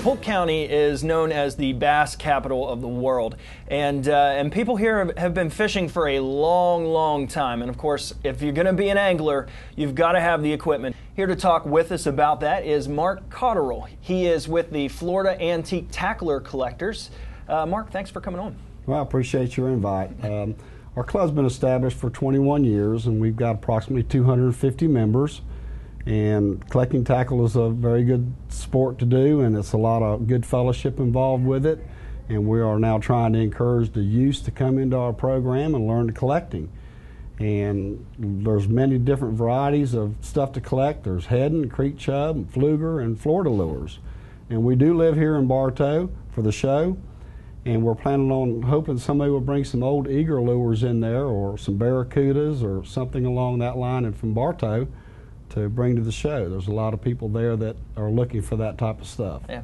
Polk County is known as the bass capital of the world, and people here have been fishing for a long time. And of course, if you're going to be an angler, you've got to have the equipment. Here to talk with us about that is Mark Cotterill. He is with the Florida Antique Tackler Collectors. Mark, thanks for coming on. Well, I appreciate your invite. Our club's been established for 21 years, and we've got approximately 250 members. And collecting tackle is a very good sport to do, and it's a lot of good fellowship involved with it. And we are now trying to encourage the youth to come into our program and learn collecting. And there's many different varieties of stuff to collect. There's heading, creek chub, fluger, and Florida lures. And we do live here in Bartow for the show, and we're planning on hoping somebody will bring some old eager lures in there, or some barracudas, or something along that line, and from Bartow to bring to the show. There's a lot of people there that are looking for that type of stuff. Yeah.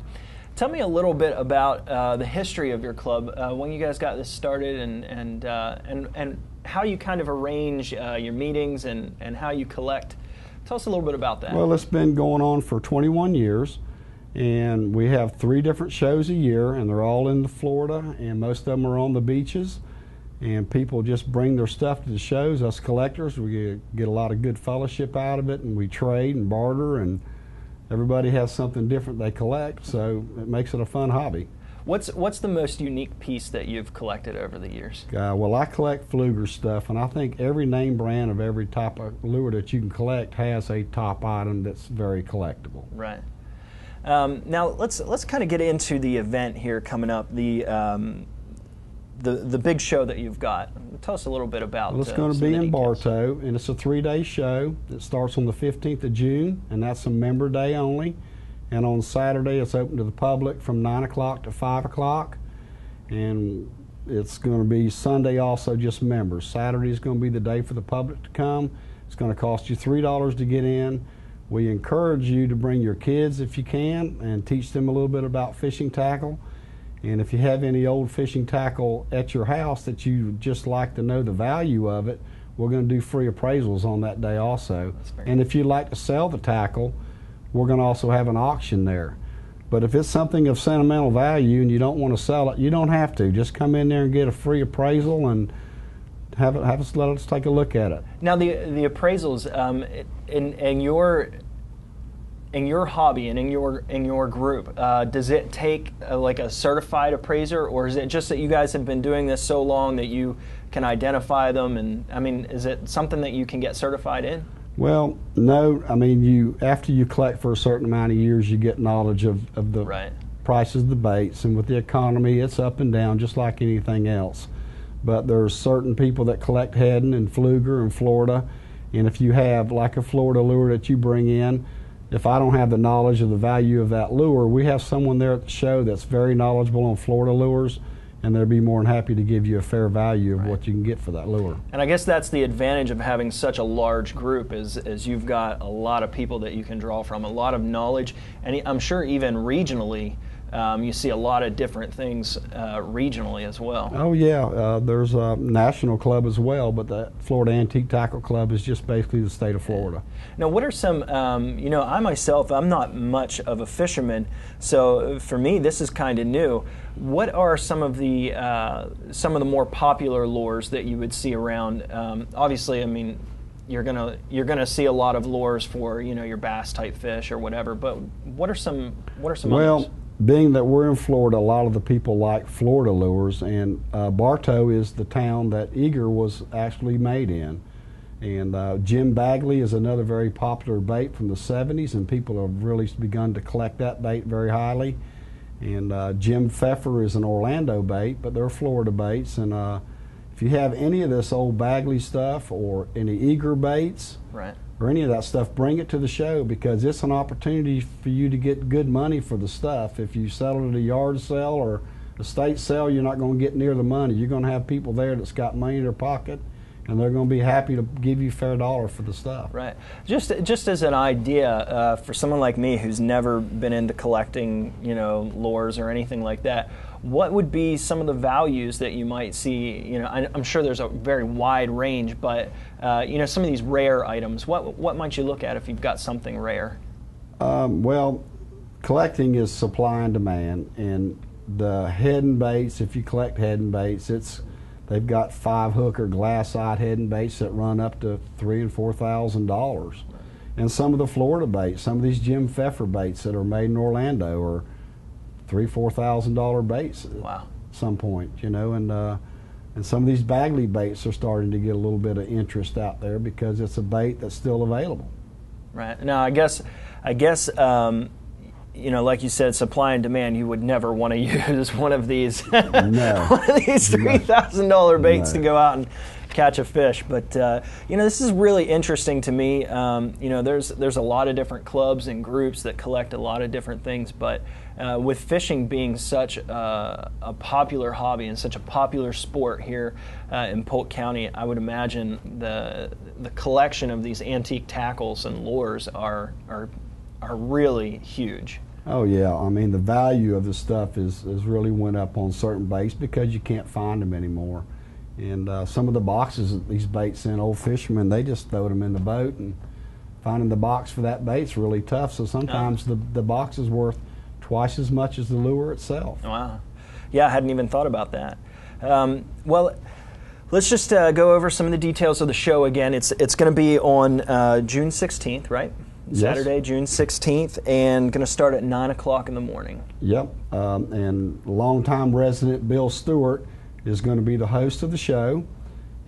Tell me a little bit about the history of your club, when you guys got this started, and how you kind of arrange your meetings and how you collect. Tell us a little bit about that. Well, it's been going on for 21 years, and we have 3 different shows a year, and they're all in Florida, and most of them are on the beaches. And people just bring their stuff to the shows. Us collectors, we get a lot of good fellowship out of it, and we trade and barter, and everybody has something different they collect, so it makes it a fun hobby. What's the most unique piece that you've collected over the years? Well, I collect fluger stuff, and I think every name brand of every type of lure that you can collect has a top item that's very collectible. Right. Now let's kind of get into the event here coming up. The big show that you've got. Tell us a little bit about. Well, it's going to be in Bartow, and it's a 3-day show. It starts on the 15th of June, and that's a member day only. And on Saturday, it's open to the public from 9 o'clock to 5 o'clock. And it's going to be Sunday also just members. Saturday is going to be the day for the public to come. It's going to cost you $3 to get in. We encourage you to bring your kids if you can and teach them a little bit about fishing tackle. And if you have any old fishing tackle at your house that you just like to know the value of it, we're going to do free appraisals on that day also. And if you'd like to sell the tackle, we're going to also have an auction there. But if it's something of sentimental value and you don't want to sell it, you don't have to. Just come in there and get a free appraisal and let us take a look at it. Now the appraisals in your hobby and in your group, does it take like a certified appraiser, or is it just that you guys have been doing this so long that you can identify them? And I mean, is it something that you can get certified in? Well, no. I mean, after you collect for a certain amount of years, you get knowledge of the prices of the baits, and with the economy, it's up and down just like anything else. But there's certain people that collect heading and fluger in Florida, and if you have like a Florida lure that you bring in, if I don't have the knowledge of the value of that lure, we have someone there at the show that's very knowledgeable on Florida lures, and they'll be more than happy to give you a fair value of what you can get for that lure. And I guess that's the advantage of having such a large group is you've got a lot of people that you can draw from, a lot of knowledge, and I'm sure even regionally you see a lot of different things regionally as well. Oh yeah, there's a national club as well, but the Florida Antique Tackle Club is just basically the state of Florida. Now, what are some, I myself, I'm not much of a fisherman, so for me this is kind of new. What are some of the more popular lures that you would see around? Obviously, I mean, you're gonna see a lot of lures for your bass type fish or whatever. But what are some others? Being that we're in Florida, a lot of the people like Florida lures, and Bartow is the town that eager was actually made in. And Jim Bagley is another very popular bait from the 70s, and people have really begun to collect that bait very highly. And Jim Pfeffer is an Orlando bait, but they're Florida baits. And if you have any of this old Bagley stuff or any eager baits, or any of that stuff, bring it to the show, because it's an opportunity for you to get good money for the stuff. If you sell it at a yard sale or estate sale, you're not going to get near the money. You're going to have people there that's got money in their pocket, and they're going to be happy to give you fair dollar for the stuff. Right. Just as an idea, for someone like me who's never been into collecting, lures or anything like that, what would be some of the values that you might see? I'm sure there's a very wide range, but some of these rare items, what might you look at if you've got something rare? Well, collecting is supply and demand, and the head and baits, if you collect head and baits, they've got 5-hook or glass-eyed head and baits that run up to $3,000 and $4,000. And some of the Florida baits, some of these Jim Pfeffer baits that are made in Orlando are $3,000, $4,000 baits Wow. at some point, you know, and some of these Bagley baits are starting to get a little bit of interest out there because it's a bait that's still available. Right. Now, I guess, you know, like you said, supply and demand. You would never want to use one of these, No. one of these $3,000 baits No. to go out and catch a fish. But you know, this is really interesting to me. You know, there's a lot of different clubs and groups that collect a lot of different things, but with fishing being such a popular hobby and such a popular sport here in Polk County, I would imagine the collection of these antique tackles and lures are really huge. Oh yeah, I mean the value of the stuff is really went up on certain baits because you can't find them anymore. And some of the boxes that these baits in, old fishermen, they just throw them in the boat, and finding the box for that bait's really tough. So sometimes the box is worth twice as much as the lure itself. Wow. Yeah, I hadn't even thought about that. Well, let's just go over some of the details of the show again. It's going to be on June 16th, right? Yes. Saturday, June 16th, and going to start at 9 o'clock in the morning. Yep, and longtime resident Bill Stewart is going to be the host of the show.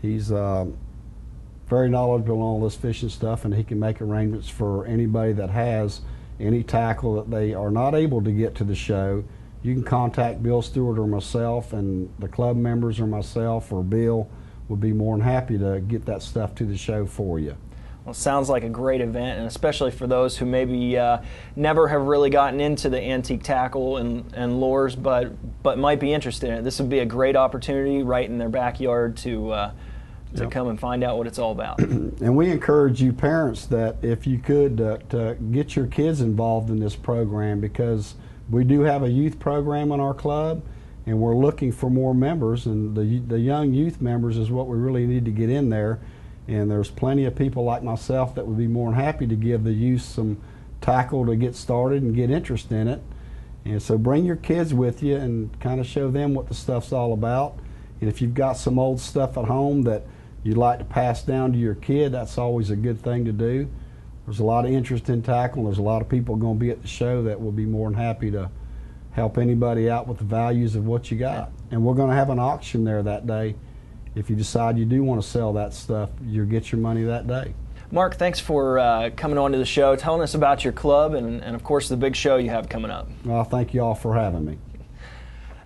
He's very knowledgeable on all this fishing stuff, and he can make arrangements for anybody that has any tackle that they are not able to get to the show. You can contact Bill Stewart or myself, and the club members or myself or Bill would be more than happy to get that stuff to the show for you. Well, sounds like a great event, and especially for those who maybe never have really gotten into the antique tackle and lures, but might be interested in it. This would be a great opportunity right in their backyard to Yep. come and find out what it's all about. And we encourage you parents that if you could to get your kids involved in this program, because we do have a youth program in our club, and we're looking for more members, and the young youth members is what we really need to get in there. And there's plenty of people like myself that would be more than happy to give the youth some tackle to get started and get interest in it. And so bring your kids with you and kind of show them what the stuff's all about. And if you've got some old stuff at home that you'd like to pass down to your kid, that's always a good thing to do. There's a lot of interest in tackle, and there's a lot of people going to be at the show that will be more than happy to help anybody out with the values of what you got. And we're going to have an auction there that day. If you decide you do want to sell that stuff, you'll get your money that day. Mark, thanks for coming on to the show, telling us about your club, and of course the big show you have coming up. Well, thank you all for having me.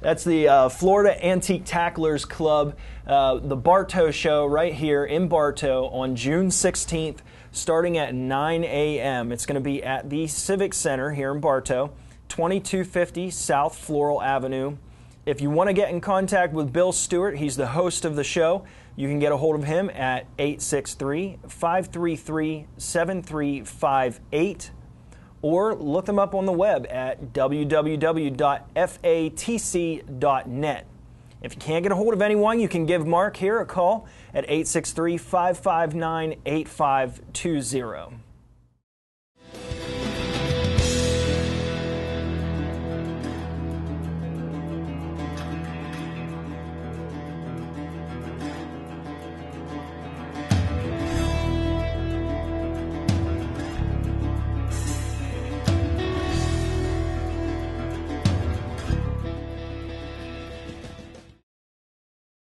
That's the Florida Antique Tacklers Club, the Bartow Show right here in Bartow on June 16th, starting at 9 a.m. It's going to be at the Civic Center here in Bartow, 2250 South Floral Avenue. If you want to get in contact with Bill Stewart, he's the host of the show. You can get a hold of him at 863-533-7358, or look them up on the web at www.fatc.net. If you can't get a hold of anyone, you can give Mark here a call at 863-559-8520.